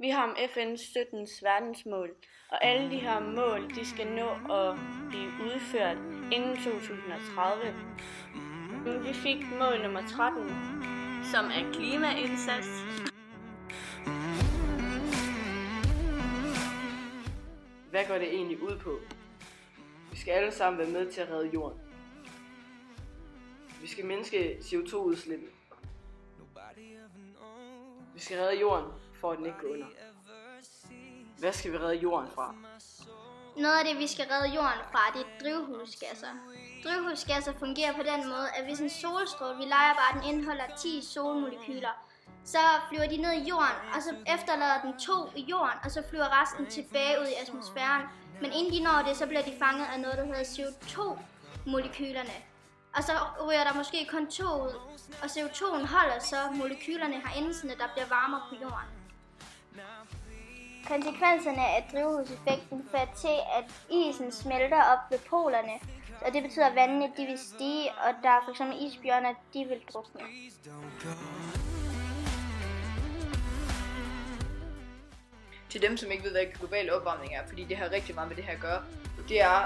Vi har om FN 17's verdensmål, og alle de her mål, de skal nå at blive udført inden 2030. Vi fik mål nummer 13, som er klimaindsats. Hvad går det egentlig ud på? Vi skal alle sammen være med til at redde jorden. Vi skal mindske CO2-udslippet. Vi skal redde jorden, for at den ikke går under. Hvad skal vi redde jorden fra? Noget af det, vi skal redde jorden fra, det er drivhusgasser. Drivhusgasser fungerer på den måde, at hvis en solstråle, vi leger bare, den indeholder 10 solmolekyler, så flyver de ned i jorden, og så efterlader den 2 i jorden, og så flyver resten tilbage ud i atmosfæren. Men inden de når det, så bliver de fanget af noget, der hedder CO2-molekylerne. Og så ryger der måske kun 2 ud, og CO2'en holder så molekylerne herinde, så der bliver varmere på jorden. Konsekvenserne af drivhuseffekten fører til, at isen smelter op ved polerne, og det betyder, at vandene de vil stige, og der er f.eks. isbjørne, de vil drukne. Til dem, som ikke ved, hvad global opvarmning er, fordi det har rigtig meget med det her at gøre, det er,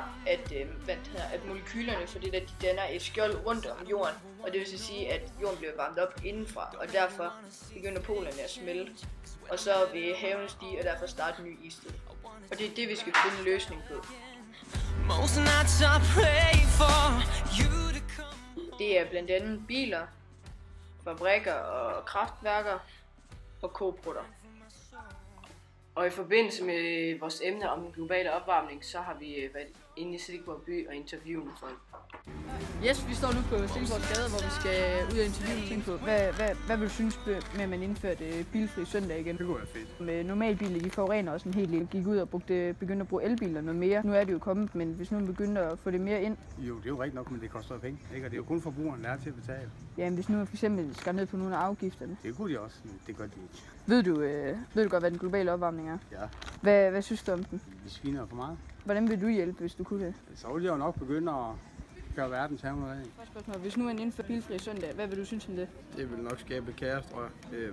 at molekylerne for det der, de danner et skjold rundt om jorden, og det vil så sige, at jorden bliver varmet op indenfra, og derfor begynder polerne at smelte, og så vil haven stige, og derfor starte en ny istid. Og det er det, vi skal finde en løsning på. Det er blandt andet biler, fabrikker og kraftværker og koprutter. Og i forbindelse med vores emne om den globale opvarmning, så har vi været inde i Silkeborg by og interviewe med folk. Yes, vi står nu på Silkeborg Gade, hvor vi skal ud og interviewe på. Hvad vil du synes med, at man indførte bilfri søndag igen? Det kunne være fedt. Med normalbiler, de forurener også en hel del. Gik ud og begyndte at bruge elbiler noget mere. Nu er det jo kommet, men hvis nu man begynder at få det mere ind. Jo, det er jo rigtigt nok, men det koster penge. Ikke? Og det er jo kun forbrugeren, der er til at betale. Ja, men hvis nu man for eksempel skal ned på nogle af afgifterne. Det kunne de også, men det gør de ikke. Ved du godt, hvad den globale opvarmning er? Ja. Hvad synes du om den? De sviner for meget. Hvordan vil du hjælpe, hvis du kunne det? Så vil de jo nok begynde at gøre verden til noget af. Hvis nu man indfører bilfri søndag, hvad vil du synes om det? Det vil nok skabe kaos, tror jeg. Det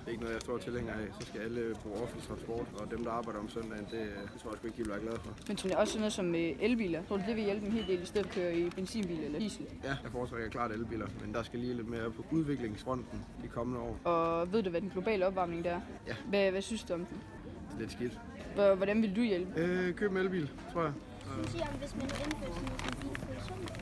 er ikke noget, jeg er stor tilhænger af. Så skal alle bruge offentlig transport, og dem, der arbejder om søndagen, det tror jeg sgu ikke, de vil være glade for. Men tror også sådan noget som elbiler. Tror du, det vil hjælpe en hel del i stedet for at køre i benzinbil eller diesel? Ja, jeg foretrækker klart elbiler, men der skal lige lidt mere på udviklingsfronten de kommende år. Og ved du, hvad den globale opvarmning der er? Ja. Hvad synes du om den? Det er lidt skidt. Hvordan vil du hjælpe? Køb en elbil, tror jeg. Synes I om, hvis man indfører sådan en bilfri søndag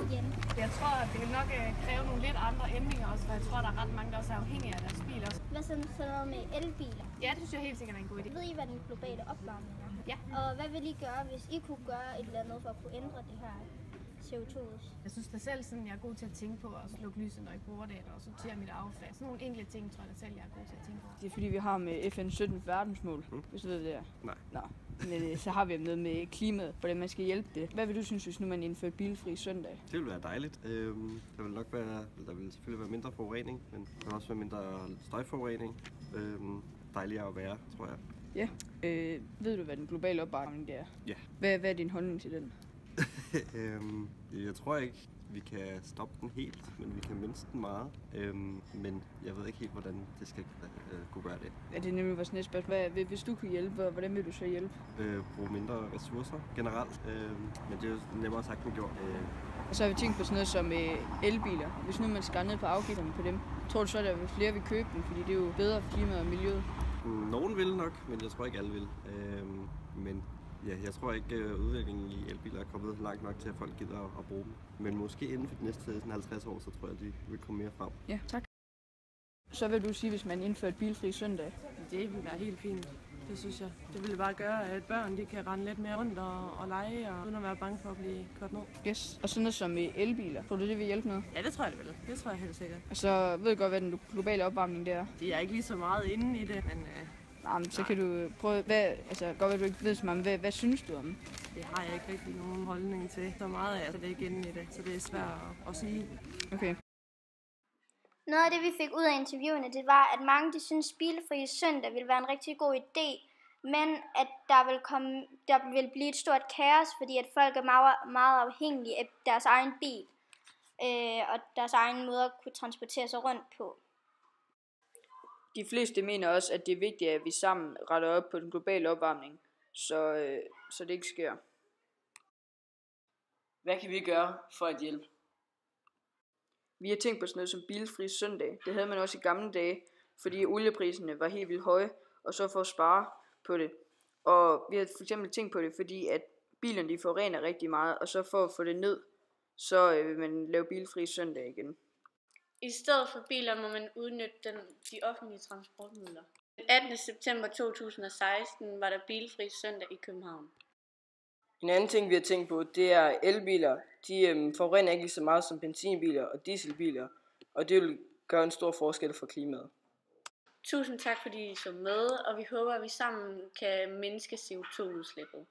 igen? Jeg tror, at det vil nok kræve nogle lidt andre ændringer også, for jeg tror, der er ret mange, der også er afhængige af deres biler. Hvad så noget med elbiler? Ja, det synes jeg helt sikkert er en god idé. Ved I, hvad den globale opvarmning er? Ja. Og hvad vil I gøre, hvis I kunne gøre et eller andet for at kunne ændre det her CO2-us? Jeg synes da selv, sådan, jeg er god til at tænke på at slukke lyset, når jeg bruger det, og sortere mit affald. Sådan nogle enkelte ting, tror jeg da selv, jeg er god til at tænke på. Det er fordi, vi har med FN 17's verdensmål, hvis du ved det er. Nej. Nå. Men så har vi noget med klimaet, hvordan man skal hjælpe det. Hvad vil du synes, hvis nu man indfører bilfri søndag? Det vil være dejligt. Der vil selvfølgelig være mindre forurening, men der vil også være mindre støjforurening. Dejligere at være, tror jeg. Ja. Ved du, hvad den globale opvarmning det er? Ja. Hvad er din holdning til den? Jeg tror ikke, vi kan stoppe den helt, men vi kan mindske den meget. Men jeg ved ikke helt, hvordan det skal kunne gøre det. Ja, det er nemlig vores næste spørgsmål. Hvis du kunne hjælpe, hvordan vil du så hjælpe? Bruge mindre ressourcer generelt, men det er jo nemmere sagt end gjort. Og så har vi tænkt på sådan noget som elbiler. Hvis nu man skar ned på afgifterne på dem, tror du så, at der vil flere vil købe dem, fordi det er jo bedre for klimaet og miljøet? Nogen vil nok, men jeg tror ikke alle vil. Men ja, jeg tror ikke, udviklingen i elbiler er kommet langt nok til, at folk gider at bruge dem. Men måske inden for de næste 50 år, så tror jeg, de vil komme mere frem. Ja, tak. Så vil du sige, hvis man indfører et bilfri søndag? Det vil være helt fint. Det synes jeg. Det ville bare gøre, at børn de kan rende lidt mere rundt og lege, og uden at være bange for at blive kørt ned. Yes. Og sådan noget som elbiler. Tror du, det vil hjælpe noget? Ja, det tror jeg, det vil. Det tror jeg helt sikkert. Og så ved du godt, hvad den globale opvarmning det er? Det er ikke lige så meget inde i det, men... Men så kan du prøve, godt at du ikke ved så meget, hvad synes du om? Det har jeg ikke rigtig nogen holdning til. Så meget af det er ikke inde i det, så det er svært at sige. Okay. Noget af det, vi fik ud af interviewene, det var, at mange de synes, bilfri søndag ville være en rigtig god idé, men at der vil blive et stort kaos, fordi at folk er meget afhængige af deres egen bil og deres egen måde at kunne transportere sig rundt på. De fleste mener også, at det er vigtigt, at vi sammen retter op på den globale opvarmning, så det ikke sker. Hvad kan vi gøre for at hjælpe? Vi har tænkt på sådan noget som bilfri søndag. Det havde man også i gamle dage, fordi oliepriserne var helt vildt høje, og så for at spare på det. Og vi har for eksempel tænkt på det, fordi at bilerne de forurener rigtig meget, og så for at få det ned, så vil man lave bilfri søndag igen. I stedet for biler må man udnytte de offentlige transportmidler. Den 18. september 2016 var der bilfri søndag i København. En anden ting, vi har tænkt på, det er elbiler. De forurener ikke lige så meget som benzinbiler og dieselbiler, og det vil gøre en stor forskel for klimaet. Tusind tak, fordi I så med, og vi håber, at vi sammen kan mindske CO2-udslippet.